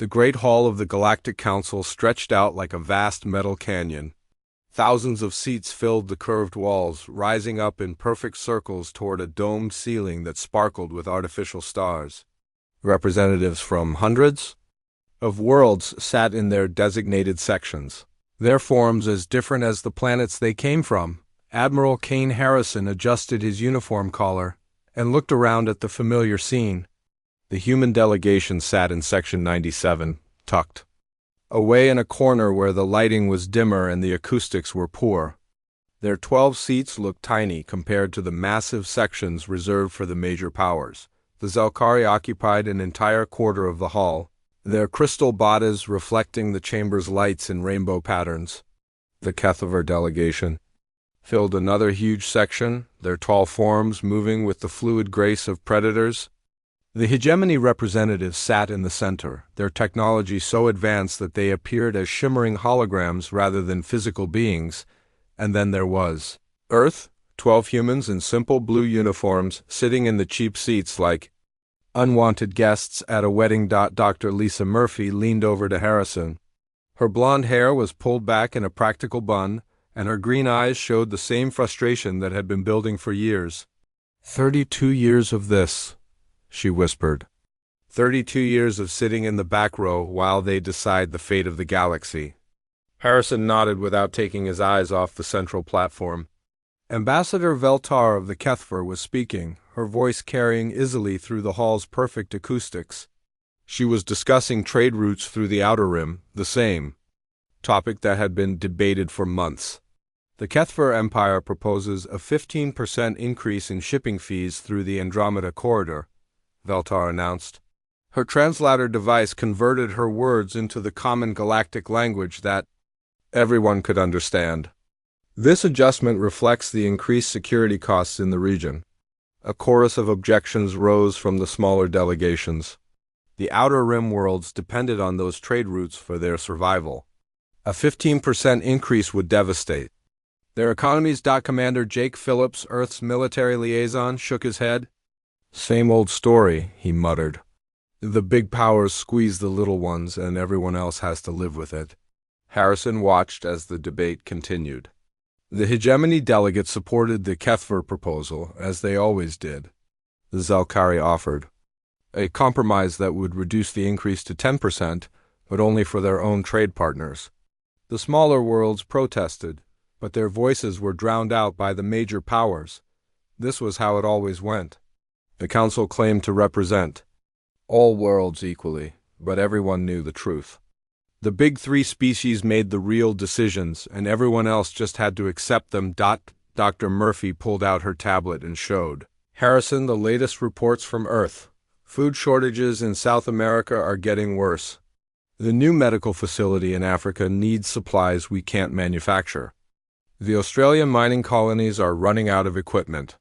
The great hall of the Galactic Council stretched out like a vast metal canyon. Thousands of seats filled the curved walls, rising up in perfect circles toward a domed ceiling that sparkled with artificial stars. Representatives from hundreds of worlds sat in their designated sections, their forms as different as the planets they came from. Admiral Kane Harrison adjusted his uniform collar and looked around at the familiar scene. The human delegation sat in Section 97, tucked away in a corner where the lighting was dimmer and the acoustics were poor. Their 12 seats looked tiny compared to the massive sections reserved for the major powers. The Zelkari occupied an entire quarter of the hall, their crystal bodies reflecting the chamber's lights in rainbow patterns. The Kethavar delegation filled another huge section, their tall forms moving with the fluid grace of predators. The hegemony representatives sat in the center, their technology so advanced that they appeared as shimmering holograms rather than physical beings. And then there was Earth, 12 humans in simple blue uniforms sitting in the cheap seats like unwanted guests at a wedding. Dr. Lisa Murphy leaned over to Harrison. Her blonde hair was pulled back in a practical bun, and her green eyes showed the same frustration that had been building for years. 32 years of this, she whispered. 32 years of sitting in the back row while they decide the fate of the galaxy. Harrison nodded without taking his eyes off the central platform. Ambassador Veltar of the Kethavar was speaking, her voice carrying easily through the hall's perfect acoustics. She was discussing trade routes through the Outer Rim, the same topic that had been debated for months. The Kethavar Empire proposes a 15% increase in shipping fees through the Andromeda Corridor, Veltar announced. Her translator device converted her words into the common galactic language that everyone could understand. This adjustment reflects the increased security costs in the region. A chorus of objections rose from the smaller delegations. The Outer Rim worlds depended on those trade routes for their survival. A 15% increase would devastate their economies. Commander Jake Phillips, Earth's military liaison, shook his head. Same old story, he muttered. The big powers squeeze the little ones, and everyone else has to live with it. Harrison watched as the debate continued. The hegemony delegates supported the Kethavar proposal, as they always did. The Zelkari offered a compromise that would reduce the increase to 10%, but only for their own trade partners. The smaller worlds protested, but their voices were drowned out by the major powers. This was how it always went. The council claimed to represent all worlds equally, but everyone knew the truth. The big three species made the real decisions, and everyone else just had to accept them. Dr. Murphy pulled out her tablet and showed Harrison the latest reports from Earth. Food shortages in South America are getting worse. The new medical facility in Africa needs supplies we can't manufacture. The Australian mining colonies are running out of equipment.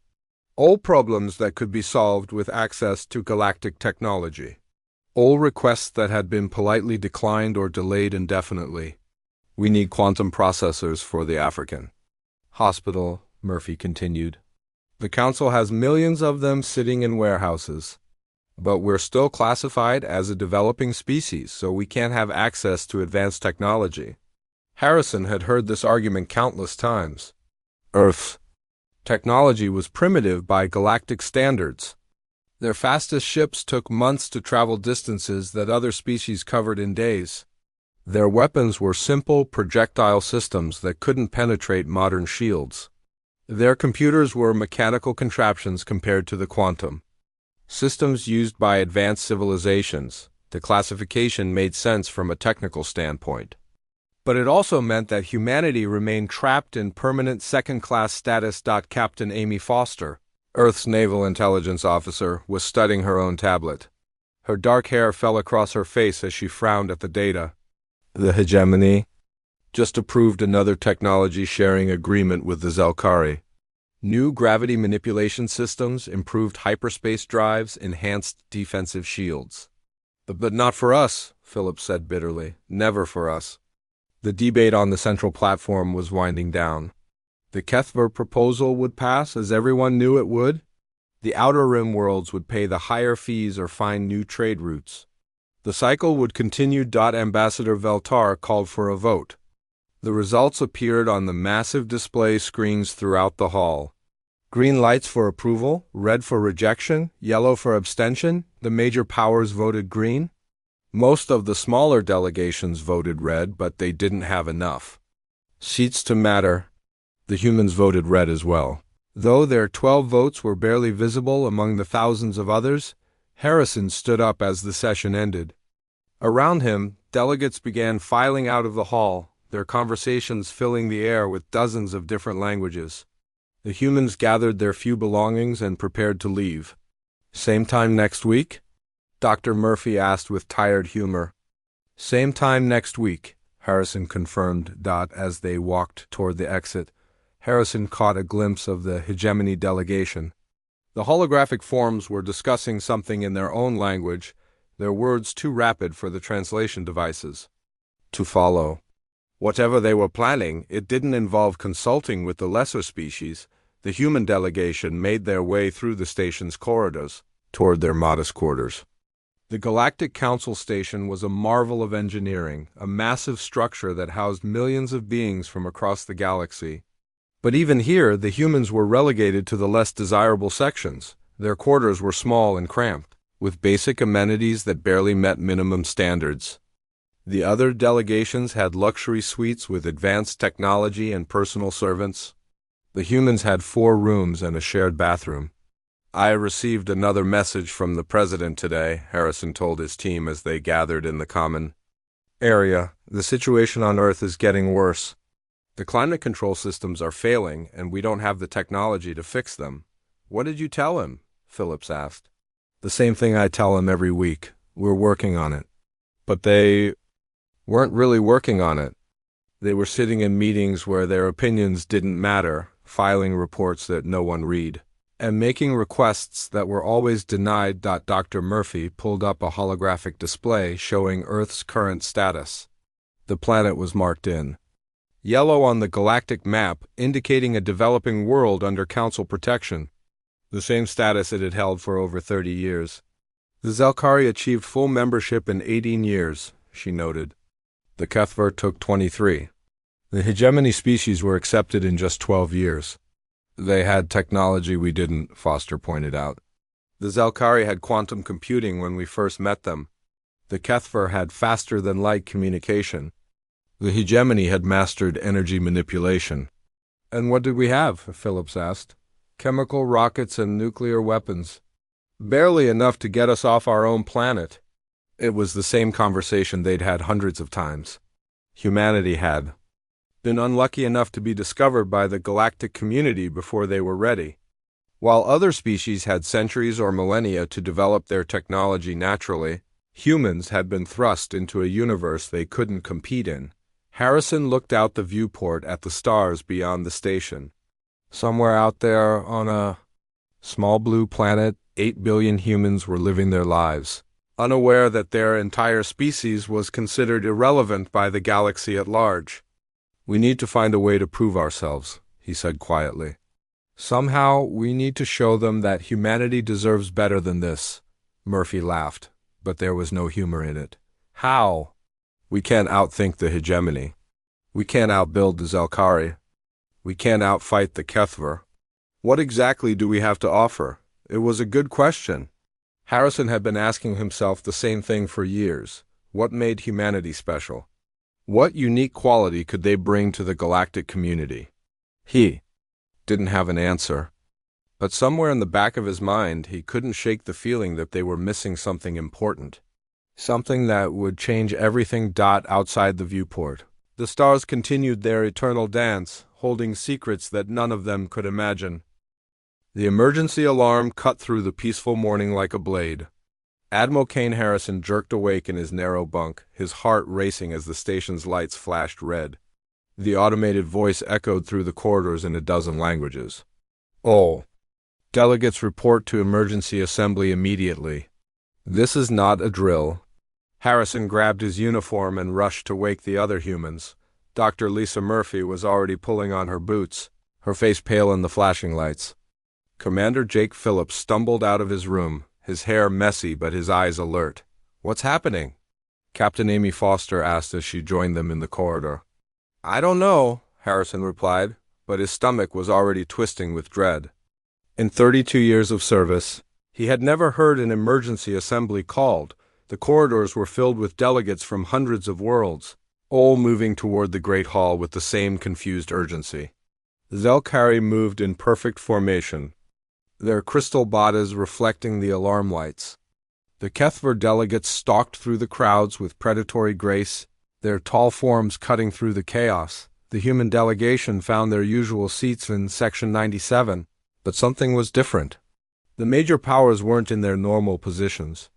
All problems that could be solved with access to galactic technology. All requests that had been politely declined or delayed indefinitely. We need quantum processors for the African hospital, Murphy continued. The council has millions of them sitting in warehouses. But we're still classified as a developing species, so we can't have access to advanced technology. Harrison had heard this argument countless times. Earth's technology was primitive by galactic standards. Their fastest ships took months to travel distances that other species covered in days. Their weapons were simple projectile systems that couldn't penetrate modern shields. Their computers were mechanical contraptions compared to the quantum systems used by advanced civilizations. The classification made sense from a technical standpoint. But it also meant that humanity remained trapped in permanent second-class status. Captain Amy Foster, Earth's naval intelligence officer, was studying her own tablet. Her dark hair fell across her face as she frowned at the data. The hegemony just approved another technology-sharing agreement with the Zelkari. New gravity manipulation systems, improved hyperspace drives, enhanced defensive shields. But not for us, Phillips said bitterly. Never for us. The debate on the central platform was winding down. The Kethavar proposal would pass, as everyone knew it would. The Outer Rim worlds would pay the higher fees or find new trade routes. The cycle would continue. Ambassador Veltar called for a vote. The results appeared on the massive display screens throughout the hall. Green lights for approval, red for rejection, yellow for abstention. The major powers voted green. Most of the smaller delegations voted red, but they didn't have enough seats to matter. The humans voted red as well. Though their 12 votes were barely visible among the thousands of others, Harrison stood up as the session ended. Around him, delegates began filing out of the hall, their conversations filling the air with dozens of different languages. The humans gathered their few belongings and prepared to leave. "Same time next week?" Dr. Murphy asked with tired humor. "Same time next week," Harrison confirmed. As they walked toward the exit, Harrison caught a glimpse of the hegemony delegation. The holographic forms were discussing something in their own language, their words too rapid for the translation devices to follow. Whatever they were planning, it didn't involve consulting with the lesser species. The human delegation made their way through the station's corridors toward their modest quarters. The Galactic Council Station was a marvel of engineering, a massive structure that housed millions of beings from across the galaxy. But even here, the humans were relegated to the less desirable sections. Their quarters were small and cramped, with basic amenities that barely met minimum standards. The other delegations had luxury suites with advanced technology and personal servants. The humans had 4 rooms and a shared bathroom. "I received another message from the president today," Harrison told his team as they gathered in the common area. "The situation on Earth is getting worse. The climate control systems are failing, and we don't have the technology to fix them." "What did you tell him?" Phillips asked. "The same thing I tell him every week. We're working on it." But they weren't really working on it. They were sitting in meetings where their opinions didn't matter, filing reports that no one read, and making requests that were always denied. Dr. Murphy pulled up a holographic display showing Earth's current status. The planet was marked in yellow on the galactic map, indicating a developing world under Council protection, the same status it had held for over 30 years. "The Zelkari achieved full membership in 18 years, she noted. The Kethver took 23. The hegemony species were accepted in just 12 years. They had technology we didn't, Foster pointed out. The Zelkari had quantum computing when we first met them. The Kethver had faster-than-light communication. The hegemony had mastered energy manipulation." "And what did we have?" Phillips asked. "Chemical rockets and nuclear weapons. Barely enough to get us off our own planet." It was the same conversation they'd had hundreds of times. Humanity had been unlucky enough to be discovered by the galactic community before they were ready. While other species had centuries or millennia to develop their technology naturally, humans had been thrust into a universe they couldn't compete in. Harrison looked out the viewport at the stars beyond the station. Somewhere out there on a small blue planet, 8 billion humans were living their lives, unaware that their entire species was considered irrelevant by the galaxy at large. "We need to find a way to prove ourselves," he said quietly. "Somehow, we need to show them that humanity deserves better than this." Murphy laughed, but there was no humor in it. "How?" "We can't outthink the hegemony. We can't outbuild the Zelkari. We can't outfight the Kethver. What exactly do we have to offer?" It was a good question. Harrison had been asking himself the same thing for years. What made humanity special? What unique quality could they bring to the galactic community? He didn't have an answer. But somewhere in the back of his mind, he couldn't shake the feeling that they were missing something important. Something that would change everything. Outside the viewport, the stars continued their eternal dance, holding secrets that none of them could imagine. The emergency alarm cut through the peaceful morning like a blade. Admiral Kane Harrison jerked awake in his narrow bunk, his heart racing as the station's lights flashed red. The automated voice echoed through the corridors in a dozen languages. "All delegates report to emergency assembly immediately. This is not a drill." Harrison grabbed his uniform and rushed to wake the other humans. Dr. Lisa Murphy was already pulling on her boots, her face pale in the flashing lights. Commander Jake Phillips stumbled out of his room, his hair messy but his eyes alert. What's happening? Captain Amy Foster asked as she joined them in the corridor. I don't know, Harrison replied, but his stomach was already twisting with dread. In 32 years of service, he had never heard an emergency assembly called. The corridors were filled with delegates from hundreds of worlds, all moving toward the Great Hall with the same confused urgency. Zelkari moved in perfect formation, their crystal bodies reflecting the alarm lights. The Kethver delegates stalked through the crowds with predatory grace, their tall forms cutting through the chaos. The human delegation found their usual seats in Section 97, but something was different. The major powers weren't in their normal positions.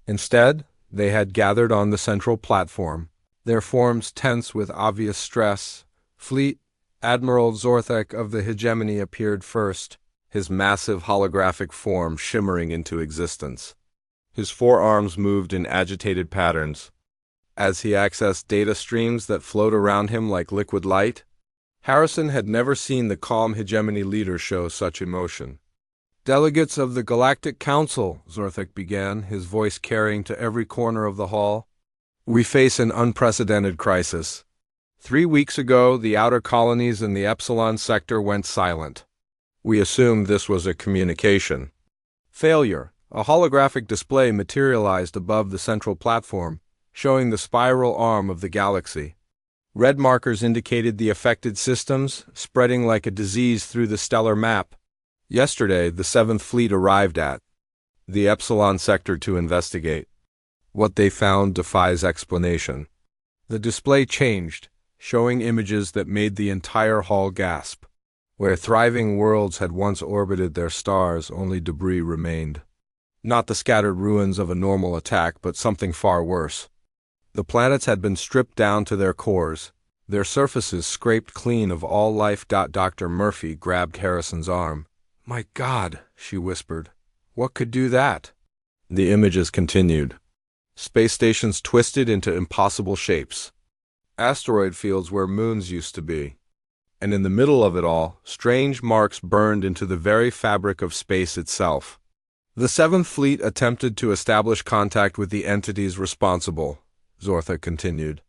Instead, they had gathered on the central platform, their forms tense with obvious stress. Fleet Admiral Zorthek of the Hegemony appeared first, his massive holographic form shimmering into existence. His forearms moved in agitated patterns. As he accessed data streams that flowed around him like liquid light, Harrison had never seen the calm Hegemony leader show such emotion. Delegates of the Galactic Council, Zorthek began, his voice carrying to every corner of the hall. We face an unprecedented crisis. 3 weeks ago, the outer colonies in the Epsilon sector went silent. We assumed this was a communication failure. A holographic display materialized above the central platform, showing the spiral arm of the galaxy. Red markers indicated the affected systems, spreading like a disease through the stellar map. Yesterday, the 7th Fleet arrived at the Epsilon sector to investigate. What they found defies explanation. The display changed, showing images that made the entire hall gasp. Where thriving worlds had once orbited their stars, only debris remained. Not the scattered ruins of a normal attack, but something far worse. The planets had been stripped down to their cores, their surfaces scraped clean of all life. Dr. Murphy grabbed Harrison's arm. My God, she whispered. What could do that? The images continued. Space stations twisted into impossible shapes. Asteroid fields where moons used to be. And in the middle of it all, strange marks burned into the very fabric of space itself. The 7th Fleet attempted to establish contact with the entities responsible, Zortha continued.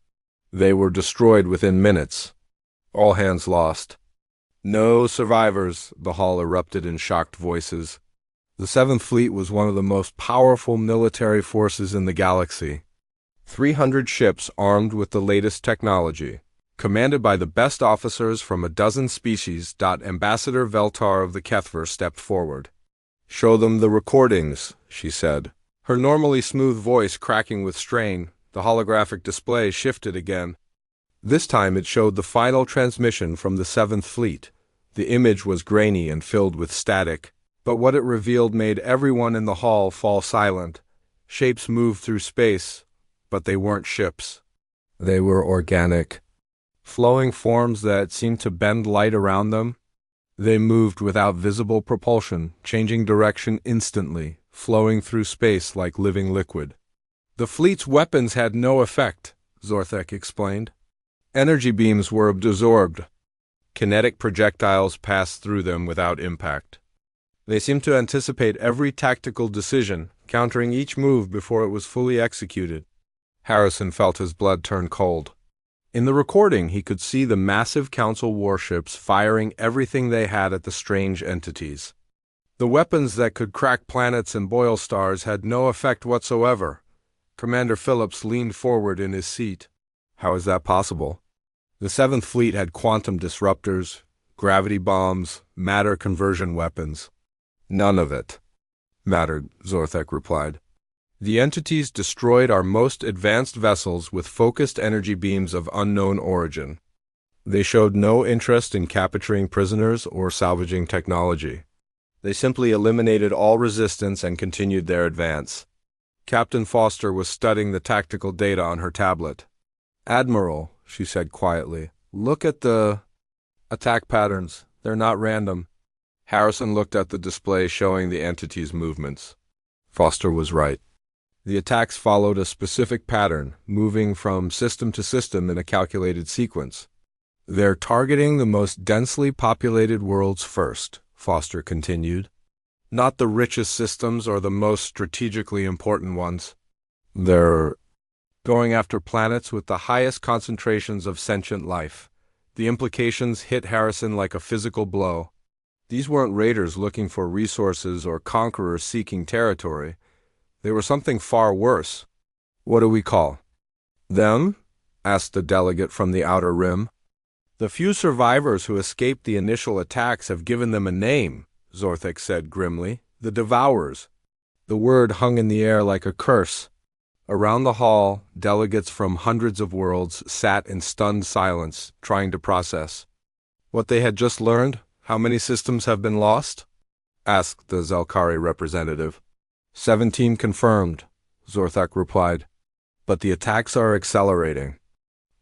They were destroyed within minutes. All hands lost. No survivors, the hall erupted in shocked voices. The 7th Fleet was one of the most powerful military forces in the galaxy. 300 ships armed with the latest technology, commanded by the best officers from a dozen species. Ambassador Veltar of the Kethver stepped forward. Show them the recordings, she said. Her normally smooth voice cracking with strain, the holographic display shifted again. This time it showed the final transmission from the 7th Fleet. The image was grainy and filled with static, but what it revealed made everyone in the hall fall silent. Shapes moved through space, but they weren't ships. They were organic, flowing forms that seemed to bend light around them. They moved without visible propulsion, changing direction instantly, flowing through space like living liquid. The fleet's weapons had no effect, Zorthek explained. Energy beams were absorbed. Kinetic projectiles passed through them without impact. They seemed to anticipate every tactical decision, countering each move before it was fully executed. Harrison felt his blood turn cold. In the recording, he could see the massive Council warships firing everything they had at the strange entities. The weapons that could crack planets and boil stars had no effect whatsoever. Commander Phillips leaned forward in his seat. How is that possible? The 7th Fleet had quantum disruptors, gravity bombs, matter conversion weapons. None of it mattered, Zorthek replied. The entities destroyed our most advanced vessels with focused energy beams of unknown origin. They showed no interest in capturing prisoners or salvaging technology. They simply eliminated all resistance and continued their advance. Captain Foster was studying the tactical data on her tablet. Admiral, she said quietly, look at the attack patterns. They're not random. Harrison looked at the display showing the entity's movements. Foster was right. The attacks followed a specific pattern, moving from system to system in a calculated sequence. They're targeting the most densely populated worlds first, Foster continued. Not the richest systems or the most strategically important ones. They're going after planets with the highest concentrations of sentient life. The implications hit Harrison like a physical blow. These weren't raiders looking for resources or conquerors seeking territory. They were something far worse. "What do we call them?" asked the delegate from the Outer Rim. "The few survivors who escaped the initial attacks have given them a name," Zorthek said grimly. "The Devourers." The word hung in the air like a curse. Around the hall, delegates from hundreds of worlds sat in stunned silence, trying to process what they had just learned. "How many systems have been lost?" asked the Zelkari representative. 17 confirmed, Zorthek replied. "But the attacks are accelerating.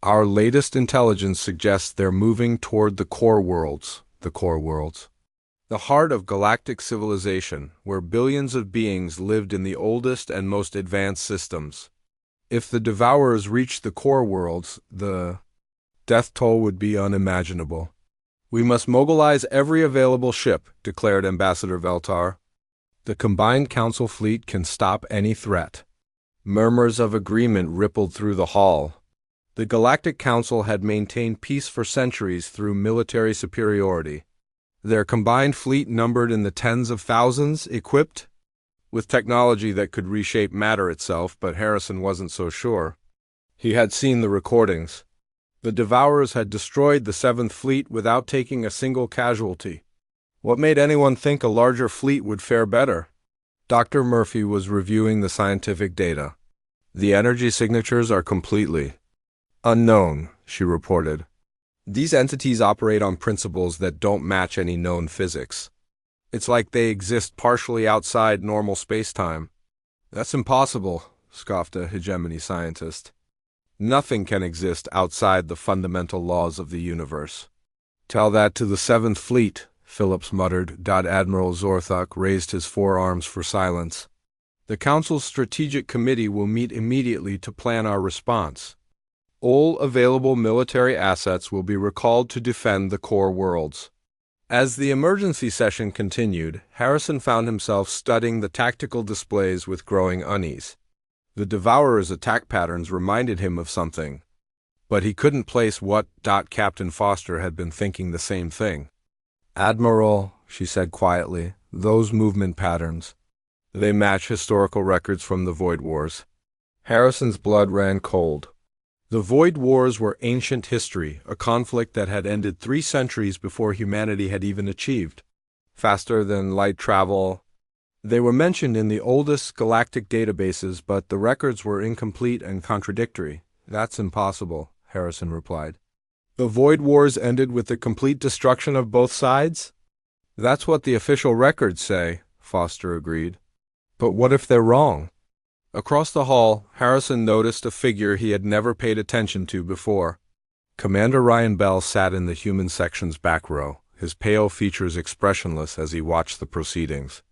Our latest intelligence suggests they're moving toward the core worlds, the heart of galactic civilization, where billions of beings lived in the oldest and most advanced systems. If the Devourers reach the core worlds, the death toll would be unimaginable." "We must mobilize every available ship," declared Ambassador Veltar. "The combined Council fleet can stop any threat." Murmurs of agreement rippled through the hall. The Galactic Council had maintained peace for centuries through military superiority. Their combined fleet numbered in the tens of thousands, equipped with technology that could reshape matter itself, but Harrison wasn't so sure. He had seen the recordings. The Devourers had destroyed the Seventh Fleet without taking a single casualty. What made anyone think a larger fleet would fare better? Dr. Murphy was reviewing the scientific data. "The energy signatures are completely unknown," she reported. "These entities operate on principles that don't match any known physics. It's like they exist partially outside normal space-time." "That's impossible," scoffed a hegemony scientist. "Nothing can exist outside the fundamental laws of the universe." "Tell that to the Seventh Fleet," Phillips muttered. Admiral Zorthok raised his forearms for silence. "The Council's Strategic Committee will meet immediately to plan our response. All available military assets will be recalled to defend the core worlds." As the emergency session continued, Harrison found himself studying the tactical displays with growing unease. The Devourers' attack patterns reminded him of something, but he couldn't place what. Captain Foster had been thinking the same thing. "Admiral," she said quietly, "those movement patterns, they match historical records from the Void Wars." Harrison's blood ran cold. The Void Wars were ancient history, a conflict that had ended 3 centuries before humanity had even achieved faster than light travel. They were mentioned in the oldest galactic databases, but the records were incomplete and contradictory. "That's impossible," Harrison replied. "The Void Wars ended with the complete destruction of both sides?" "That's what the official records say," Foster agreed. "But what if they're wrong?" Across the hall, Harrison noticed a figure he had never paid attention to before. Commander Ryan Bell sat in the human section's back row, his pale features expressionless as he watched the proceedings.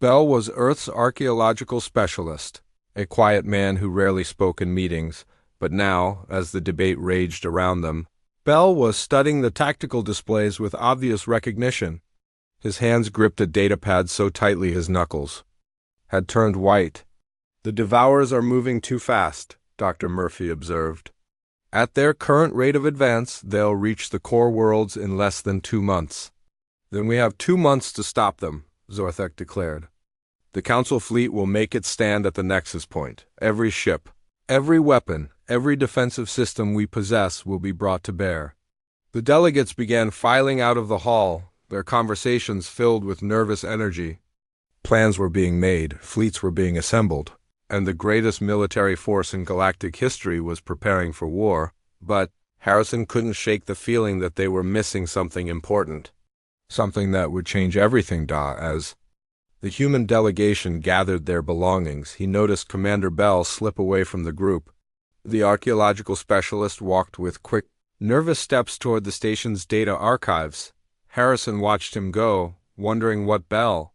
Bell was Earth's archaeological specialist, a quiet man who rarely spoke in meetings, but now, as the debate raged around them, Bell was studying the tactical displays with obvious recognition. His hands gripped a datapad so tightly his knuckles had turned white. "The Devourers are moving too fast," Dr. Murphy observed. "At their current rate of advance, they'll reach the core worlds in less than 2 months. "Then we have 2 months to stop them," Zorthek declared. "The Council fleet will make its stand at the nexus point. Every ship, every weapon, every defensive system we possess will be brought to bear." The delegates began filing out of the hall, their conversations filled with nervous energy. Plans were being made, fleets were being assembled, and the greatest military force in galactic history was preparing for war, but Harrison couldn't shake the feeling that they were missing something important. Something that would change everything. As the human delegation gathered their belongings, he noticed Commander Bell slip away from the group. The archaeological specialist walked with quick, nervous steps toward the station's data archives. Harrison watched him go, wondering what Bell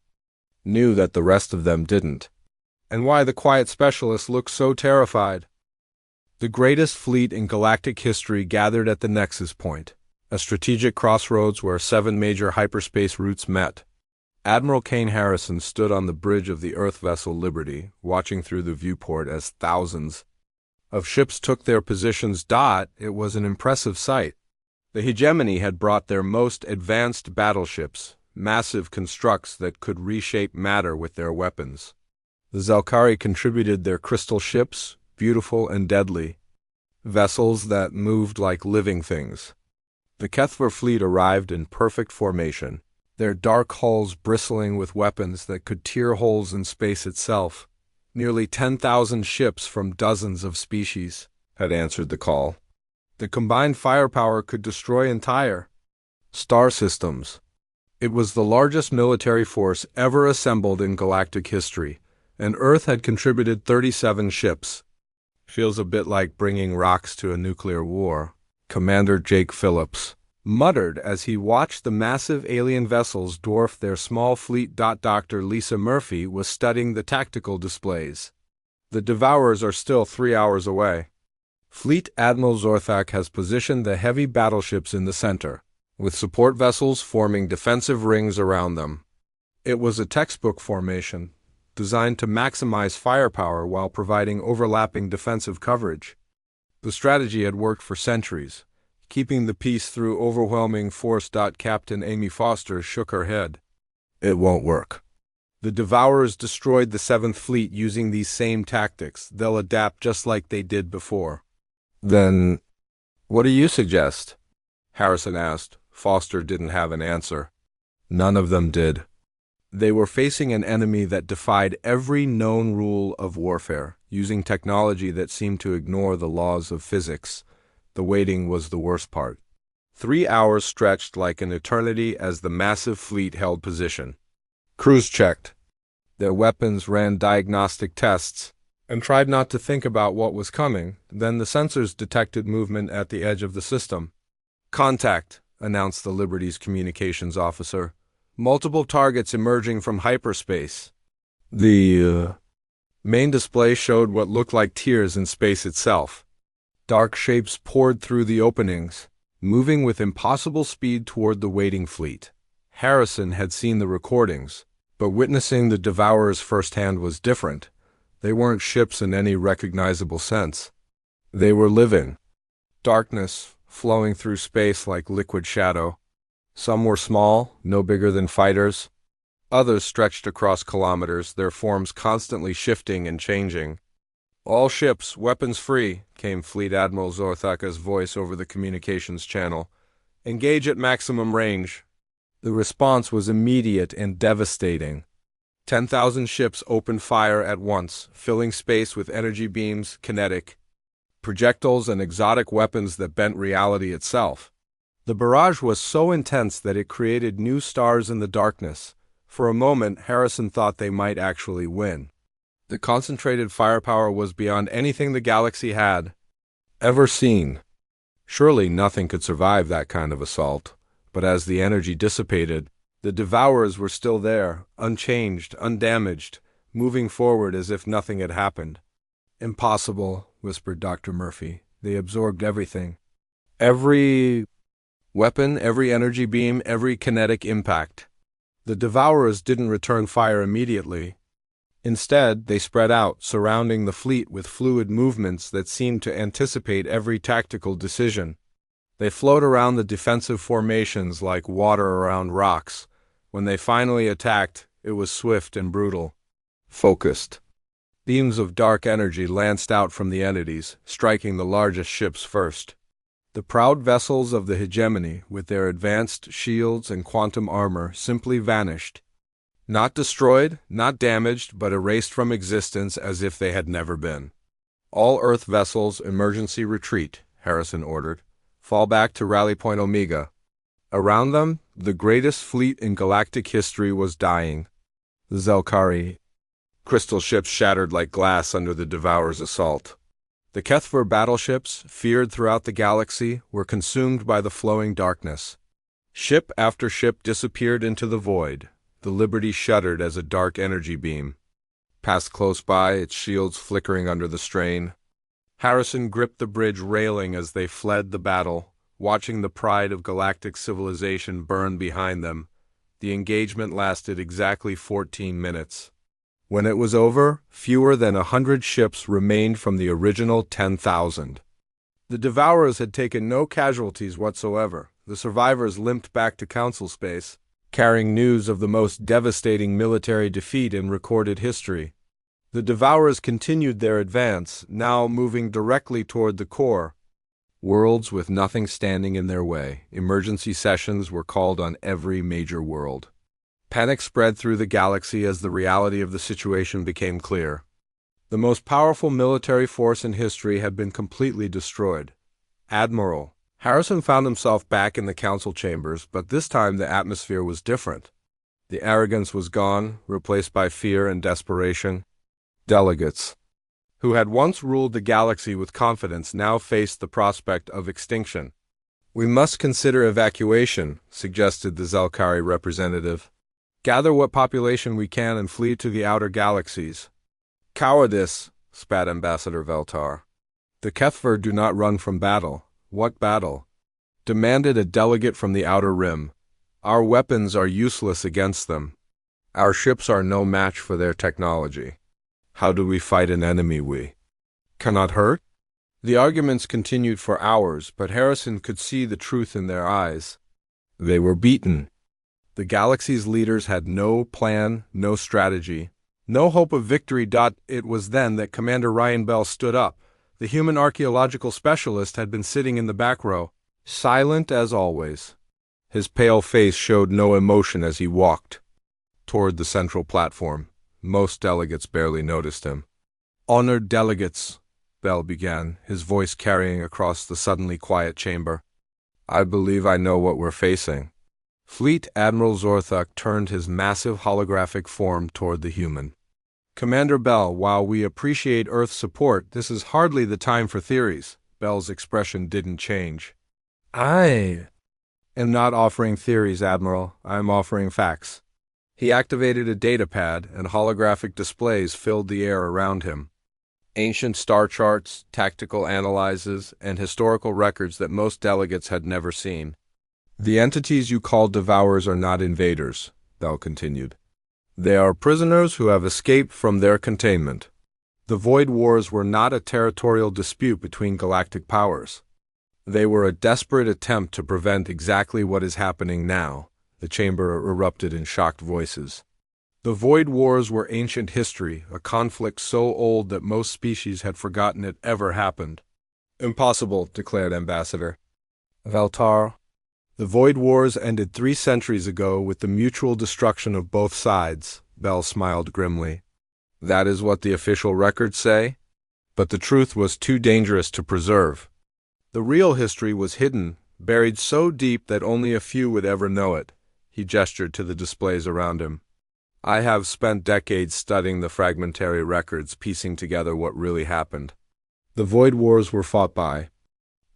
knew that the rest of them didn't, and why the quiet specialist looked so terrified. The greatest fleet in galactic history gathered at the nexus point, a strategic crossroads where 7 major hyperspace routes met. Admiral Kane Harrison stood on the bridge of the Earth vessel Liberty, watching through the viewport as thousands of ships took their positions. It was an impressive sight. The hegemony had brought their most advanced battleships, massive constructs that could reshape matter with their weapons. The Zelkari contributed their crystal ships, beautiful and deadly, vessels that moved like living things. The Kethver fleet arrived in perfect formation, their dark hulls bristling with weapons that could tear holes in space itself. Nearly 10,000 ships from dozens of species had answered the call. The combined firepower could destroy entire star systems. It was the largest military force ever assembled in galactic history, and Earth had contributed 37 ships. Feels a bit like bringing rocks to a nuclear war, Commander Jake Phillips muttered as he watched the massive alien vessels dwarf their small fleet. Dr. Lisa Murphy was studying the tactical displays. The Devourers are still 3 hours away. Fleet Admiral Zorthak has positioned the heavy battleships in the center, with support vessels forming defensive rings around them. It was a textbook formation, designed to maximize firepower while providing overlapping defensive coverage. The strategy had worked for centuries, keeping the peace through overwhelming force. Captain Amy Foster shook her head. It won't work. The Devourers destroyed the 7th Fleet using these same tactics. They'll adapt just like they did before. Then, what do you suggest? Harrison asked. Foster didn't have an answer. None of them did. They were facing an enemy that defied every known rule of warfare, using technology that seemed to ignore the laws of physics. The waiting was the worst part. 3 hours stretched like an eternity as the massive fleet held position. Crews checked. Their weapons ran diagnostic tests and tried not to think about what was coming. Then the sensors detected movement at the edge of the system. Contact, announced the Liberty's communications officer. Multiple targets emerging from hyperspace. The main display showed what looked like tears in space itself. Dark shapes poured through the openings, moving with impossible speed toward the waiting fleet. Harrison had seen the recordings, but witnessing the Devourers firsthand was different. They weren't ships in any recognizable sense. They were living. Darkness, flowing through space like liquid shadow. Some were small, no bigger than fighters. Others stretched across kilometers, their forms constantly shifting and changing. All ships, weapons free, came Fleet Admiral Zorthaka's voice over the communications channel. Engage at maximum range. The response was immediate and devastating. 10,000 ships opened fire at once, filling space with energy beams, kinetic projectiles, and exotic weapons that bent reality itself. The barrage was so intense that it created new stars in the darkness. For a moment, Harrison thought they might actually win. The concentrated firepower was beyond anything the galaxy had ever seen. Surely nothing could survive that kind of assault. But as the energy dissipated, the Devourers were still there, unchanged, undamaged, moving forward as if nothing had happened. Impossible, whispered Dr. Murphy. They absorbed everything. Every weapon, every energy beam, every kinetic impact. The Devourers didn't return fire immediately. Instead, they spread out, surrounding the fleet with fluid movements that seemed to anticipate every tactical decision. They flowed around the defensive formations like water around rocks. When they finally attacked, it was swift and brutal. Focused. Beams of dark energy lanced out from the entities, striking the largest ships first. The proud vessels of the hegemony, with their advanced shields and quantum armor, simply vanished. Not destroyed, not damaged, but erased from existence as if they had never been. All Earth vessels, emergency retreat, Harrison ordered. Fall back to Rally Point Omega. Around them, the greatest fleet in galactic history was dying. The Zelkari. Crystal ships shattered like glass under the Devourer's assault. The Kethver battleships, feared throughout the galaxy, were consumed by the flowing darkness. Ship after ship disappeared into the void. The Liberty shuddered as a dark energy beam passed close by, its shields flickering under the strain. Harrison gripped the bridge railing as they fled the battle, watching the pride of galactic civilization burn behind them. The engagement lasted exactly 14 minutes. When it was over, fewer than 100 ships remained from the original 10,000. The Devourers had taken no casualties whatsoever. The survivors limped back to Council space, carrying news of the most devastating military defeat in recorded history. The Devourers continued their advance, now moving directly toward the core. Worlds with nothing standing in their way. Emergency sessions were called on every major world. Panic spread through the galaxy as the reality of the situation became clear. The most powerful military force in history had been completely destroyed. Admiral Harrison found himself back in the council chambers, but this time the atmosphere was different. The arrogance was gone, replaced by fear and desperation. Delegates, who had once ruled the galaxy with confidence, now faced the prospect of extinction. "We must consider evacuation," suggested the Zelkari representative. "Gather what population we can and flee to the outer galaxies." "Cowardice," spat Ambassador Veltar. "The Kethver do not run from battle." "What battle?" demanded a delegate from the Outer Rim. "Our weapons are useless against them. Our ships are no match for their technology. How do we fight an enemy we cannot hurt?" The arguments continued for hours, but Harrison could see the truth in their eyes. They were beaten. The galaxy's leaders had no plan, no strategy, no hope of victory. It was then that Commander Ryan Bell stood up. The human archaeological specialist had been sitting in the back row, silent as always. His pale face showed no emotion as he walked toward the central platform. Most delegates barely noticed him. "Honored delegates," Bell began, his voice carrying across the suddenly quiet chamber. "I believe I know what we're facing." Fleet Admiral Zorthuk turned his massive holographic form toward the human. "Commander Bell, while we appreciate Earth's support, this is hardly the time for theories." Bell's expression didn't change. "I am not offering theories, Admiral. I am offering facts." He activated a datapad, and holographic displays filled the air around him. Ancient star charts, tactical analyses, and historical records that most delegates had never seen. "The entities you call Devourers are not invaders," Bell continued. "They are prisoners who have escaped from their containment. The Void Wars were not a territorial dispute between galactic powers. They were a desperate attempt to prevent exactly what is happening now." The chamber erupted in shocked voices. The Void Wars were ancient history, a conflict so old that most species had forgotten it ever happened. "Impossible," declared Ambassador Veltar. "The Void Wars ended 3 centuries ago with the mutual destruction of both sides." Bell smiled grimly. "That is what the official records say? But the truth was too dangerous to preserve. The real history was hidden, buried so deep that only a few would ever know it." He gestured to the displays around him. "I have spent decades studying the fragmentary records, piecing together what really happened. The Void Wars were fought by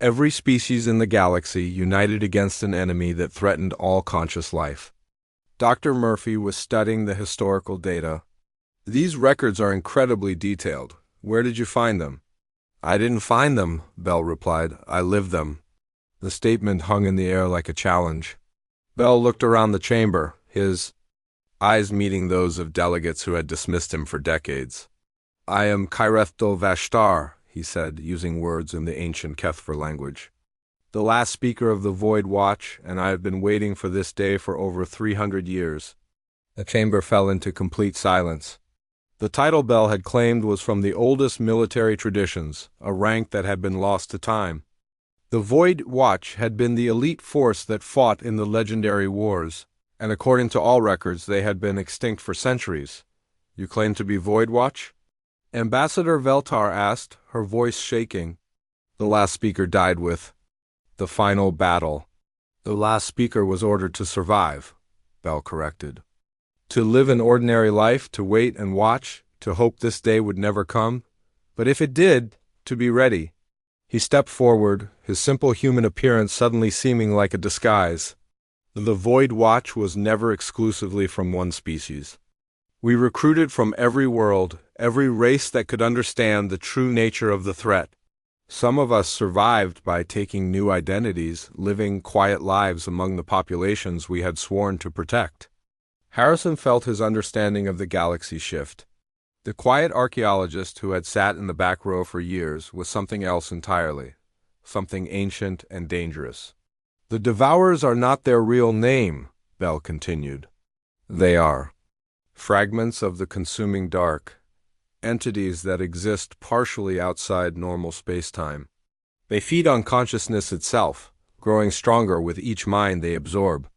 every species in the galaxy united against an enemy that threatened all conscious life." Dr. Murphy was studying the historical data. "These records are incredibly detailed. Where did you find them?" "I didn't find them," Bell replied. "I lived them." The statement hung in the air like a challenge. Bell looked around the chamber, his eyes meeting those of delegates who had dismissed him for decades. "I am Kyrethto Vashtar," he said, using words in the ancient Kethver language. "The last speaker of the Void Watch, and I have been waiting for this day for over 300 years. The chamber fell into complete silence. The title Bell had claimed was from the oldest military traditions, a rank that had been lost to time. The Void Watch had been the elite force that fought in the legendary wars, and according to all records, they had been extinct for centuries. "You claim to be Void Watch?" Ambassador Veltar asked, her voice shaking. "The last speaker died with the final battle." "The last speaker was ordered to survive," Bell corrected. "To live an ordinary life, to wait and watch, to hope this day would never come. But if it did, to be ready." He stepped forward, his simple human appearance suddenly seeming like a disguise. "The Void Watch was never exclusively from one species. We recruited from every world, every race that could understand the true nature of the threat. Some of us survived by taking new identities, living quiet lives among the populations we had sworn to protect. Harrison felt his understanding of the galaxy shift. The quiet archaeologist who had sat in the back row for years was something else entirely, something ancient and dangerous. The Devourers are not their real name, Bell continued. They are fragments of the consuming dark, entities that exist partially outside normal space-time. They feed on consciousness itself, growing stronger with each mind they absorb.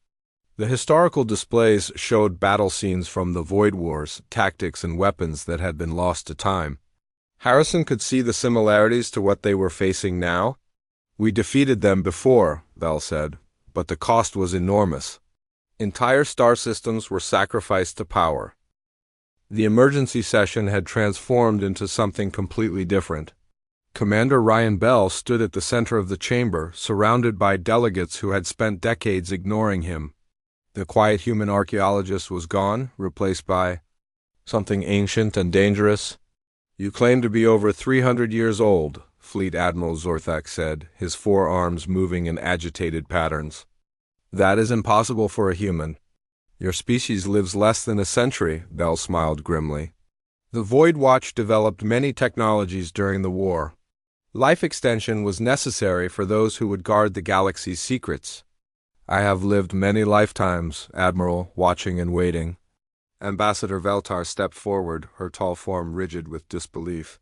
The historical displays showed battle scenes from the Void Wars, tactics and weapons that had been lost to time. Harrison could see the similarities to what they were facing now. We defeated them before, Bell said, but the cost was enormous. Entire star systems were sacrificed to power. The emergency session had transformed into something completely different. Commander Ryan Bell stood at the center of the chamber, surrounded by delegates who had spent decades ignoring him. The quiet human archaeologist was gone, replaced by something ancient and dangerous. You claim to be over 300 years old, Fleet Admiral Zorthak said, his forearms moving in agitated patterns. That is impossible for a human. Your species lives less than a century, Bell smiled grimly. The Void Watch developed many technologies during the war. Life extension was necessary for those who would guard the galaxy's secrets. I have lived many lifetimes, Admiral, watching and waiting. Ambassador Veltar stepped forward, her tall form rigid with disbelief.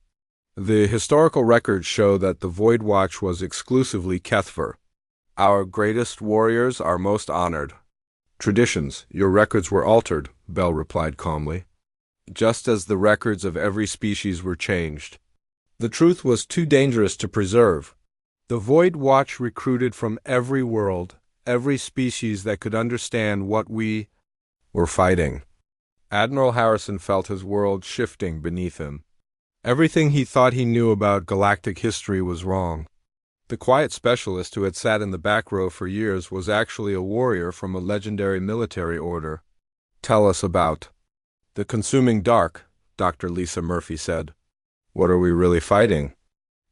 The historical records show that the Void Watch was exclusively Kethver. Our greatest warriors are most honored. Traditions, your records were altered, Bell replied calmly. Just as the records of every species were changed. The truth was too dangerous to preserve. The Void Watch recruited from every world, every species that could understand what we were fighting. Admiral Harrison felt his world shifting beneath him. Everything he thought he knew about galactic history was wrong. The quiet specialist who had sat in the back row for years was actually a warrior from a legendary military order. Tell us about the consuming dark, Dr. Lisa Murphy said. What are we really fighting?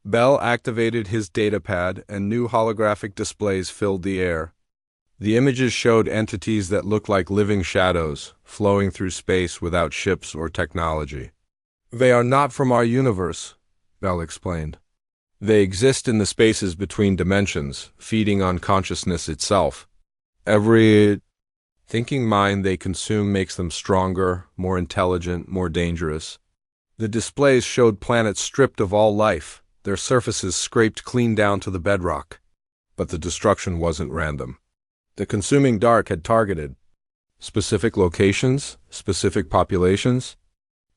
Bell activated his datapad and new holographic displays filled the air. The images showed entities that looked like living shadows, flowing through space without ships or technology. They are not from our universe, Bell explained. They exist in the spaces between dimensions, feeding on consciousness itself. Every thinking mind they consume makes them stronger, more intelligent, more dangerous. The displays showed planets stripped of all life, their surfaces scraped clean down to the bedrock. But the destruction wasn't random. The consuming dark had targeted specific locations, specific populations.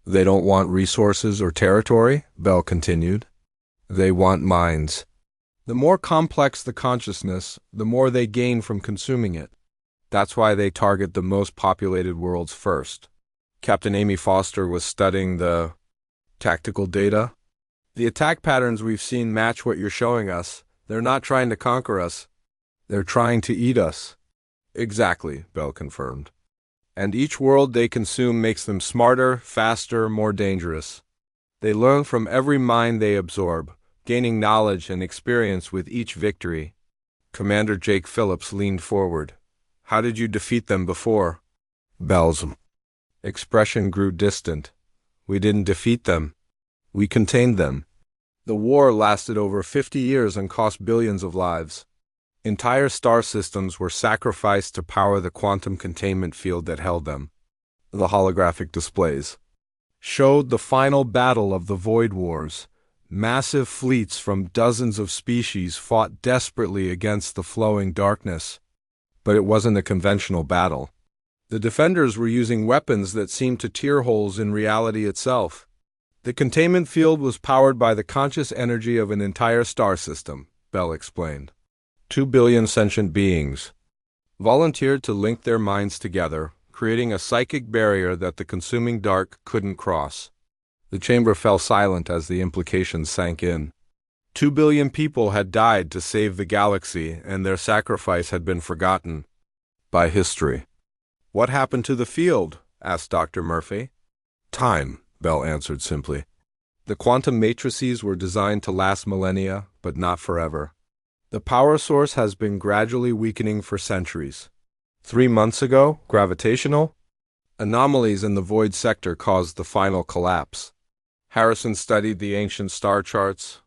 They don't want resources or territory, Bell continued. They want minds. The more complex the consciousness, the more they gain from consuming it. That's why they target the most populated worlds first. Captain Amy Foster was studying the tactical data. The attack patterns we've seen match what you're showing us. They're not trying to conquer us. They're trying to eat us. Exactly, Bell confirmed. And each world they consume makes them smarter, faster, more dangerous. They learn from every mind they absorb, gaining knowledge and experience with each victory. Commander Jake Phillips leaned forward. How did you defeat them before? Bell's expression grew distant. We didn't defeat them. We contained them. The war lasted over 50 years and cost billions of lives. Entire star systems were sacrificed to power the quantum containment field that held them. The holographic displays showed the final battle of the Void Wars. Massive fleets from dozens of species fought desperately against the flowing darkness. But it wasn't a conventional battle. The defenders were using weapons that seemed to tear holes in reality itself. The containment field was powered by the conscious energy of an entire star system, Bell explained. 2 billion sentient beings volunteered to link their minds together, creating a psychic barrier that the consuming dark couldn't cross. The chamber fell silent as the implications sank in. 2 billion people had died to save the galaxy, and their sacrifice had been forgotten by history. What happened to the field? Asked Dr. Murphy. Time, Bell answered simply. The quantum matrices were designed to last millennia, but not forever. The power source has been gradually weakening for centuries. 3 months ago, gravitational Anomalies in the void sector caused the final collapse. Harrison studied the ancient star charts.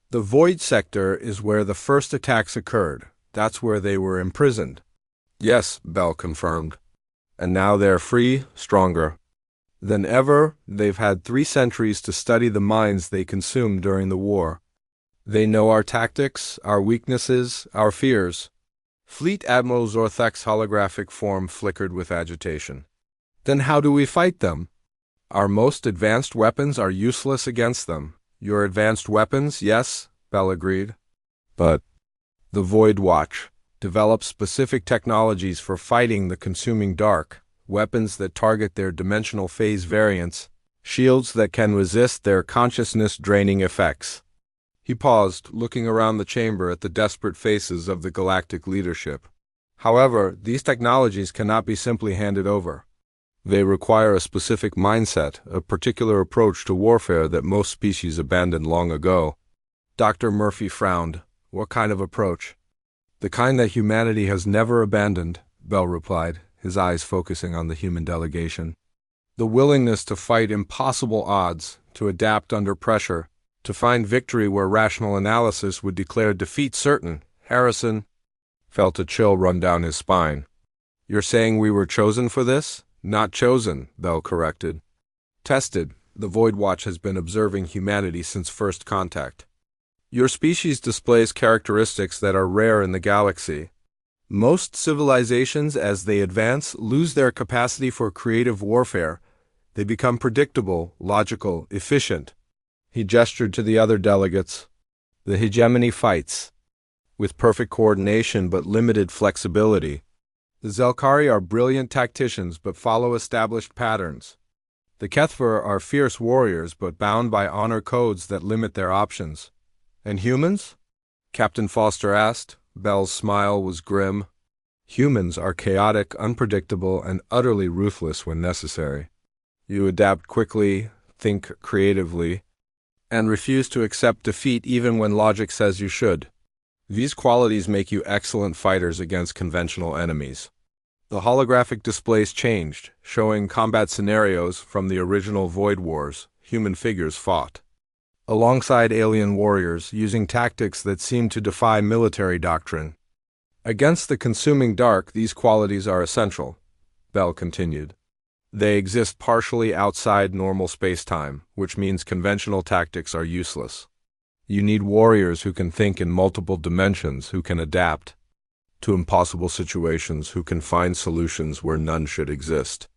The void sector is where the first attacks occurred. That's where they were imprisoned. Yes, Bell confirmed. And now they're free, stronger than ever. They've had 3 centuries to study the minds they consumed during the war. They know our tactics, our weaknesses, our fears. Fleet Admiral Zorthak's holographic form flickered with agitation. Then how do we fight them? Our most advanced weapons are useless against them. Your advanced weapons, yes, Bell agreed. But the Void Watch develops specific technologies for fighting the consuming dark, weapons that target their dimensional phase variants, shields that can resist their consciousness-draining effects. He paused, looking around the chamber at the desperate faces of the galactic leadership. However, these technologies cannot be simply handed over. They require a specific mindset, a particular approach to warfare that most species abandoned long ago. Dr. Murphy frowned. What kind of approach? The kind that humanity has never abandoned, Bell replied, his eyes focusing on the human delegation. The willingness to fight impossible odds, to adapt under pressure, to find victory where rational analysis would declare defeat certain. Harrison felt a chill run down his spine. You're saying we were chosen for this? Not chosen, Bell corrected. Tested. The Void Watch has been observing humanity since first contact. Your species displays characteristics that are rare in the galaxy. Most civilizations, as they advance, lose their capacity for creative warfare. They become predictable, logical, efficient. He gestured to the other delegates. The hegemony fights, with perfect coordination but limited flexibility. The Zelkari are brilliant tacticians but follow established patterns. The Kethver are fierce warriors but bound by honor codes that limit their options. And humans? Captain Foster asked. Bell's smile was grim. Humans are chaotic, unpredictable, and utterly ruthless when necessary. You adapt quickly, think creatively, and refuse to accept defeat even when logic says you should. These qualities make you excellent fighters against conventional enemies. The holographic displays changed, showing combat scenarios from the original Void Wars. Human figures fought alongside alien warriors, using tactics that seemed to defy military doctrine. Against the consuming dark, these qualities are essential, Bell continued. They exist partially outside normal space-time, which means conventional tactics are useless. You need warriors who can think in multiple dimensions, who can adapt to impossible situations, who can find solutions where none should exist.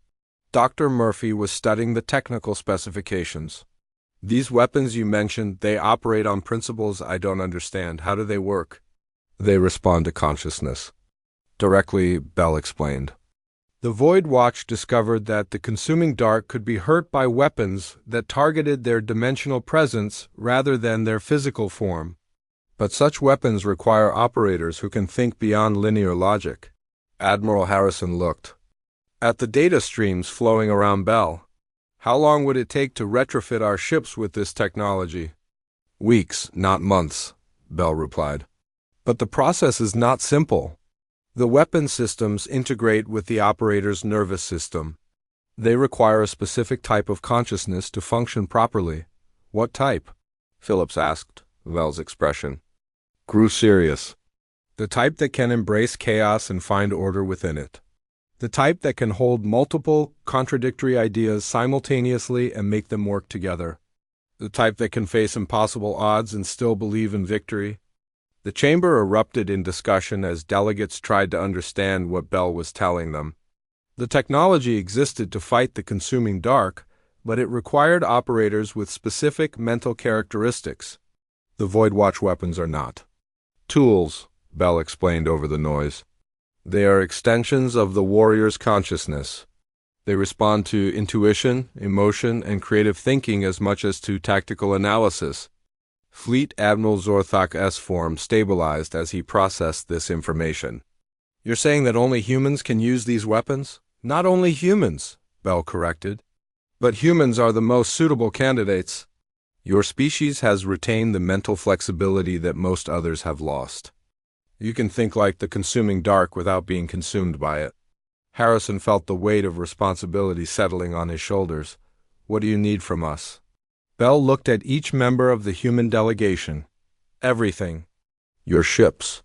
Dr. Murphy was studying the technical specifications. These weapons you mentioned, they operate on principles I don't understand. How do they work? They respond to consciousness. Directly, Bell explained. The Void Watch discovered that the consuming dark could be hurt by weapons that targeted their dimensional presence rather than their physical form. But such weapons require operators who can think beyond linear logic. Admiral Harrison looked at the data streams flowing around Bell. How long would it take to retrofit our ships with this technology? Weeks, not months, Bell replied. But the process is not simple. The weapon systems integrate with the operator's nervous system. They require a specific type of consciousness to function properly. What type? Phillips asked. Bell's expression grew serious. The type that can embrace chaos and find order within it. The type that can hold multiple, contradictory ideas simultaneously and make them work together. The type that can face impossible odds and still believe in victory. The chamber erupted in discussion as delegates tried to understand what Bell was telling them. The technology existed to fight the consuming dark, but it required operators with specific mental characteristics. The Void Watch weapons are not tools, Bell explained over the noise. They are extensions of the warrior's consciousness. They respond to intuition, emotion, and creative thinking as much as to tactical analysis. Fleet Admiral Zorthak's form stabilized as he processed this information. You're saying that only humans can use these weapons? Not only humans, Bell corrected. But humans are the most suitable candidates. Your species has retained the mental flexibility that most others have lost. You can think like the consuming dark without being consumed by it. Harrison felt the weight of responsibility settling on his shoulders. What do you need from us? Bell looked at each member of the human delegation. Everything. Your ships.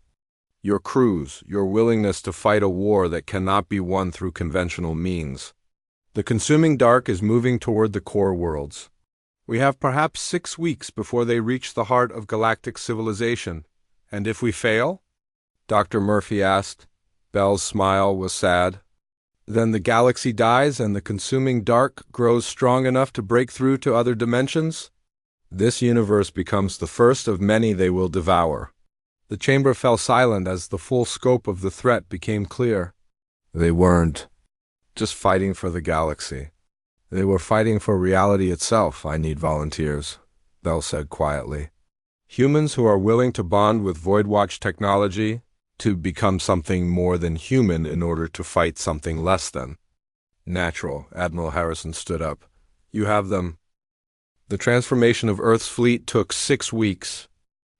Your crews, your willingness to fight a war that cannot be won through conventional means. The consuming dark is moving toward the core worlds. We have perhaps 6 weeks before they reach the heart of galactic civilization. And if we fail? Dr. Murphy asked. Bell's smile was sad. Then the galaxy dies and the consuming dark grows strong enough to break through to other dimensions? This universe becomes the first of many they will devour. The chamber fell silent as the full scope of the threat became clear. They weren't just fighting for the galaxy. They were fighting for reality itself. I need volunteers, Bell said quietly. Humans who are willing to bond with Voidwatch technology, to become something more than human in order to fight something less than. Natural, Admiral Harrison stood up. You have them. The transformation of Earth's fleet took 6 weeks.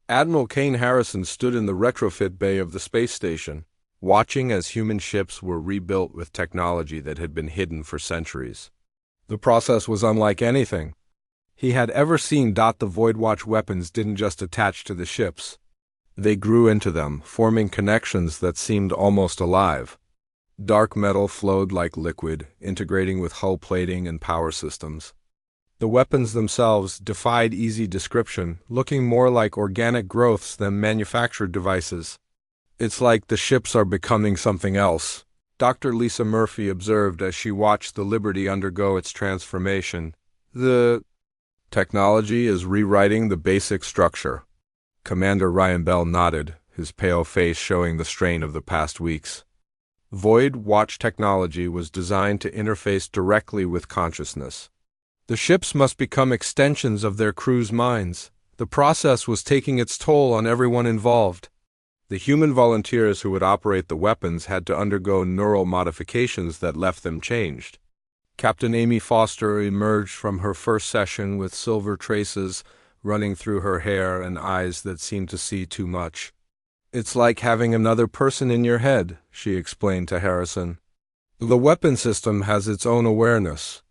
Admiral Kane Harrison stood in the retrofit bay of the space station, watching as human ships were rebuilt with technology that had been hidden for centuries. The process was unlike anything he had ever seen. The Voidwatch weapons didn't just attach to the ships. They grew into them, forming connections that seemed almost alive. Dark metal flowed like liquid, integrating with hull plating and power systems. The weapons themselves defied easy description, looking more like organic growths than manufactured devices. It's like the ships are becoming something else, Dr. Lisa Murphy observed as she watched the Liberty undergo its transformation. The technology is rewriting the basic structure. Commander Ryan Bell nodded, his pale face showing the strain of the past weeks. Void Watch technology was designed to interface directly with consciousness. The ships must become extensions of their crews' minds. The process was taking its toll on everyone involved. The human volunteers who would operate the weapons had to undergo neural modifications that left them changed. Captain Amy Foster emerged from her first session with silver traces running through her hair and eyes that seemed to see too much. It's like having another person in your head, she explained to Harrison. The weapon system has its own awareness.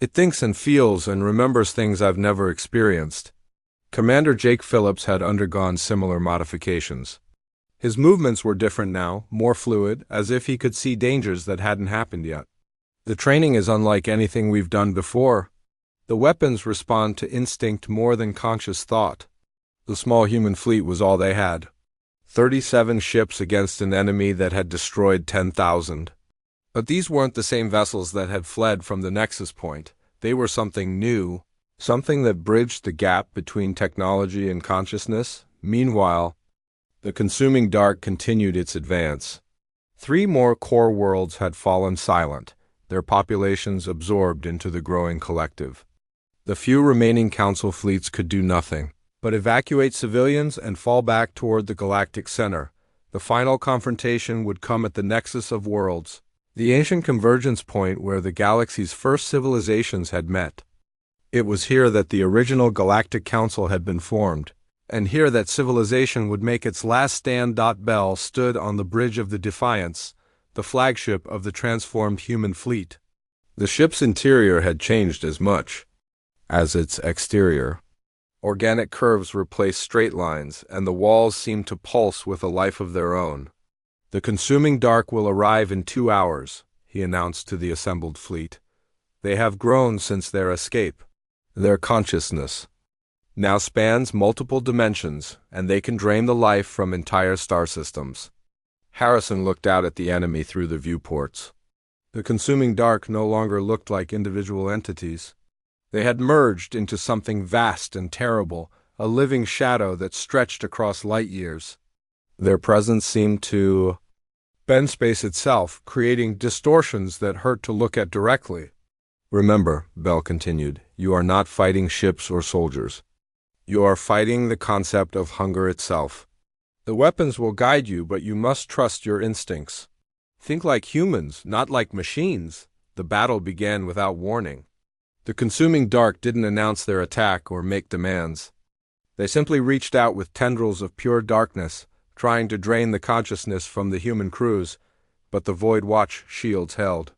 It thinks and feels and remembers things I've never experienced. Commander Jake Phillips had undergone similar modifications. His movements were different now, more fluid, as if he could see dangers that hadn't happened yet. The training is unlike anything we've done before. The weapons respond to instinct more than conscious thought. The small human fleet was all they had. 37 ships against an enemy that had destroyed 10,000. But these weren't the same vessels that had fled from the Nexus Point. They were something new, something that bridged the gap between technology and consciousness. Meanwhile, the consuming dark continued its advance. 3 more core worlds had fallen silent, their populations absorbed into the growing collective. The few remaining Council fleets could do nothing but evacuate civilians and fall back toward the galactic center. The final confrontation would come at the Nexus of Worlds, the ancient convergence point where the galaxy's first civilizations had met. It was here that the original Galactic Council had been formed, and here that civilization would make its last stand. Bell stood on the bridge of the Defiance, the flagship of the transformed human fleet. The ship's interior had changed as much as its exterior. Organic curves replaced straight lines, and the walls seemed to pulse with a life of their own. The consuming dark will arrive in 2 hours, he announced to the assembled fleet. They have grown since their escape. Their consciousness now spans multiple dimensions, and they can drain the life from entire star systems. Harrison looked out at the enemy through the viewports. The consuming dark no longer looked like individual entities. They had merged into something vast and terrible, a living shadow that stretched across light years. Their presence seemed to bend space itself, creating distortions that hurt to look at directly. Remember, Bell continued, you are not fighting ships or soldiers. You are fighting the concept of hunger itself. The weapons will guide you, but you must trust your instincts. Think like humans, not like machines. The battle began without warning. The consuming dark didn't announce their attack or make demands. They simply reached out with tendrils of pure darkness, trying to drain the consciousness from the human crews. but the Void Watch shields held.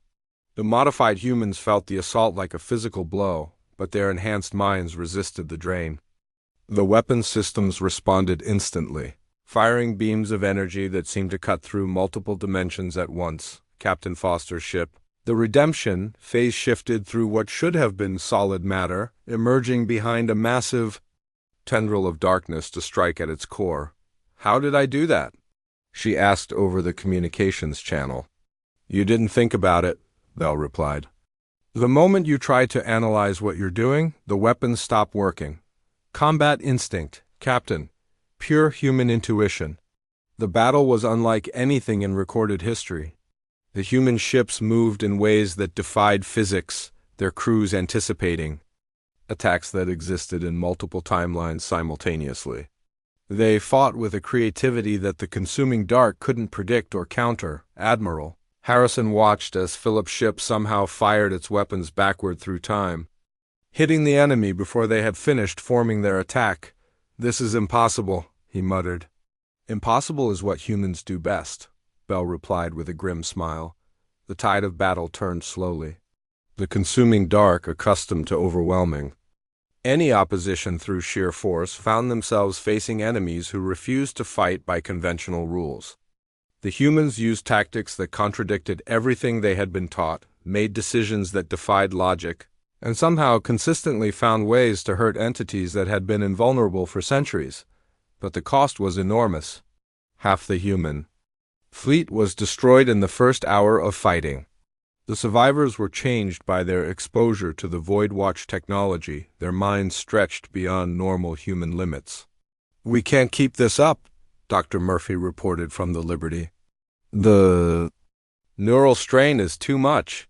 The modified humans felt the assault like a physical blow, but their enhanced minds resisted the drain. The weapon systems responded instantly, firing beams of energy that seemed to cut through multiple dimensions at once. Captain Foster's ship, the Redemption, phase shifted through what should have been solid matter, emerging behind a massive tendril of darkness to strike at its core. "How did I do that?" she asked over the communications channel. "You didn't think about it," Bell replied. "The moment you try to analyze what you're doing, the weapons stop working. Combat instinct, Captain. Pure human intuition. The battle was unlike anything in recorded history. The human ships moved in ways that defied physics, their crews anticipating attacks that existed in multiple timelines simultaneously. They fought with a creativity that the consuming dark couldn't predict or counter." Admiral Harrison watched as Philip's ship somehow fired its weapons backward through time, hitting the enemy before they had finished forming their attack. "This is impossible," he muttered. "Impossible is what humans do best," Bell replied with a grim smile. The tide of battle turned slowly. The consuming dark, accustomed to overwhelming any opposition through sheer force, found themselves facing enemies who refused to fight by conventional rules. The humans used tactics that contradicted everything they had been taught, made decisions that defied logic, and somehow consistently found ways to hurt entities that had been invulnerable for centuries. But the cost was enormous. Half the human fleet was destroyed in the first hour of fighting. The survivors were changed by their exposure to the Void Watch technology, their minds stretched beyond normal human limits. "We can't keep this up," Dr. Murphy reported from the Liberty. "The neural strain is too much.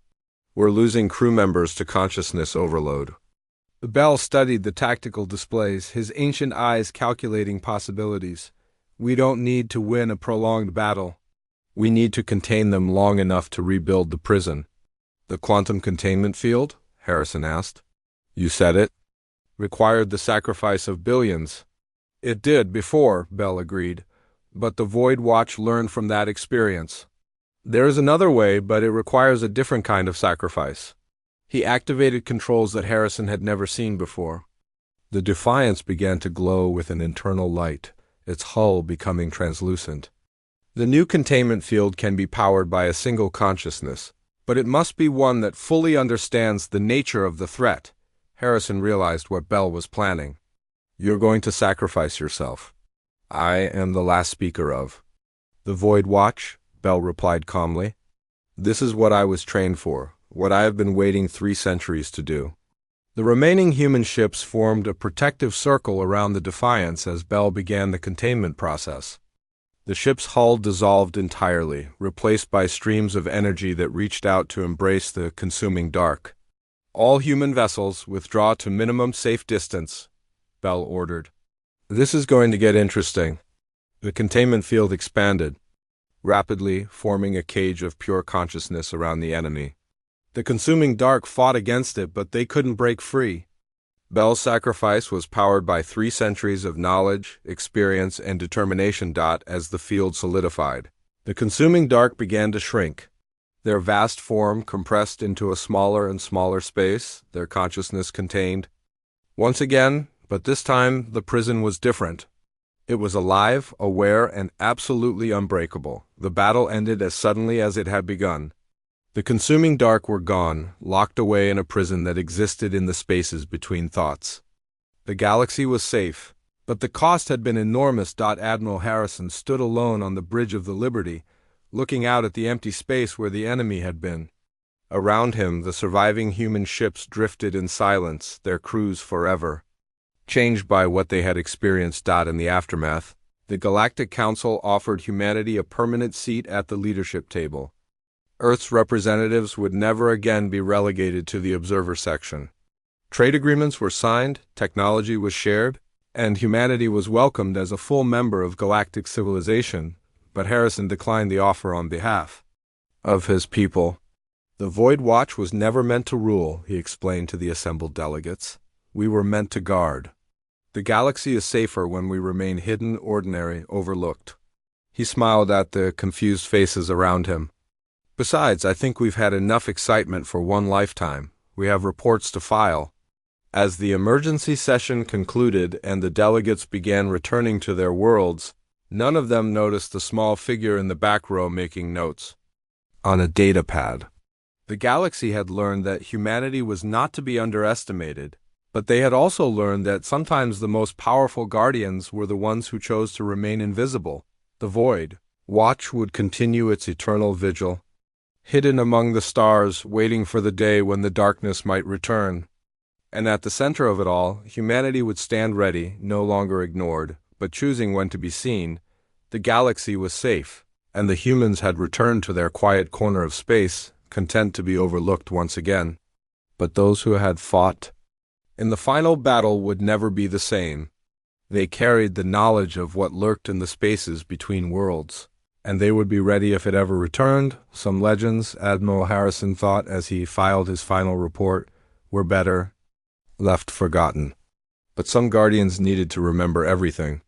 We're losing crew members to consciousness overload." Bell studied the tactical displays, his ancient eyes calculating possibilities. "We don't need to win a prolonged battle. We need to contain them long enough to rebuild the prison." "The quantum containment field?" Harrison asked. "You said it. Required the sacrifice of billions." "It did before," Bell agreed. "But the Void Watch learned from that experience. There is another way, but it requires a different kind of sacrifice." He activated controls that Harrison had never seen before. The Defiance began to glow with an internal light, its hull becoming translucent. "The new containment field can be powered by a single consciousness, but it must be one that fully understands the nature of the threat." Harrison realized what Bell was planning. "You're going to sacrifice yourself." "I am the last speaker of the Void Watch," Bell replied calmly. "This is what I was trained for, what I have been waiting 3 centuries to do." The remaining human ships formed a protective circle around the Defiance as Bell began the containment process. The ship's hull dissolved entirely, replaced by streams of energy that reached out to embrace the consuming dark. "All human vessels withdraw to minimum safe distance," Bell ordered. "This is going to get interesting." The containment field expanded, rapidly forming a cage of pure consciousness around the enemy. The consuming dark fought against it, but they couldn't break free. Bell's sacrifice was powered by 3 centuries of knowledge, experience, and determination. As the field solidified, the consuming dark began to shrink. Their vast form compressed into a smaller and smaller space, their consciousness contained. Once again, but this time the prison was different. It was alive, aware, and absolutely unbreakable. The battle ended as suddenly as it had begun. The consuming dark were gone, locked away in a prison that existed in the spaces between thoughts. The galaxy was safe, but the cost had been enormous. Admiral Harrison stood alone on the bridge of the Liberty, looking out at the empty space where the enemy had been. Around him, the surviving human ships drifted in silence, their crews forever changed by what they had experienced. In the aftermath, the Galactic Council offered humanity a permanent seat at the leadership table. Earth's representatives would never again be relegated to the observer section. Trade agreements were signed, technology was shared, and humanity was welcomed as a full member of galactic civilization, but Harrison declined the offer on behalf of his people. "The Void Watch was never meant to rule," he explained to the assembled delegates. "We were meant to guard. The galaxy is safer when we remain hidden, ordinary, overlooked." He smiled at the confused faces around him. Besides, I think we've had enough excitement for one lifetime. We have reports to file. As the emergency session concluded and the delegates began returning to their worlds, none of them noticed the small figure in the back row making notes on a data pad. The galaxy had learned that humanity was not to be underestimated, but they had also learned that sometimes the most powerful guardians were the ones who chose to remain invisible. The Void Watch would continue its eternal vigil, hidden among the stars, waiting for the day when the darkness might return. And at the center of it all, humanity would stand ready, no longer ignored, but choosing when to be seen. The galaxy was safe, and the humans had returned to their quiet corner of space, content to be overlooked once again. But those who had fought in the final battle would never be the same. They carried the knowledge of what lurked in the spaces between worlds, and they would be ready if it ever returned. Some legends, Admiral Harrison thought as he filed his final report, were better left forgotten. But some guardians needed to remember everything.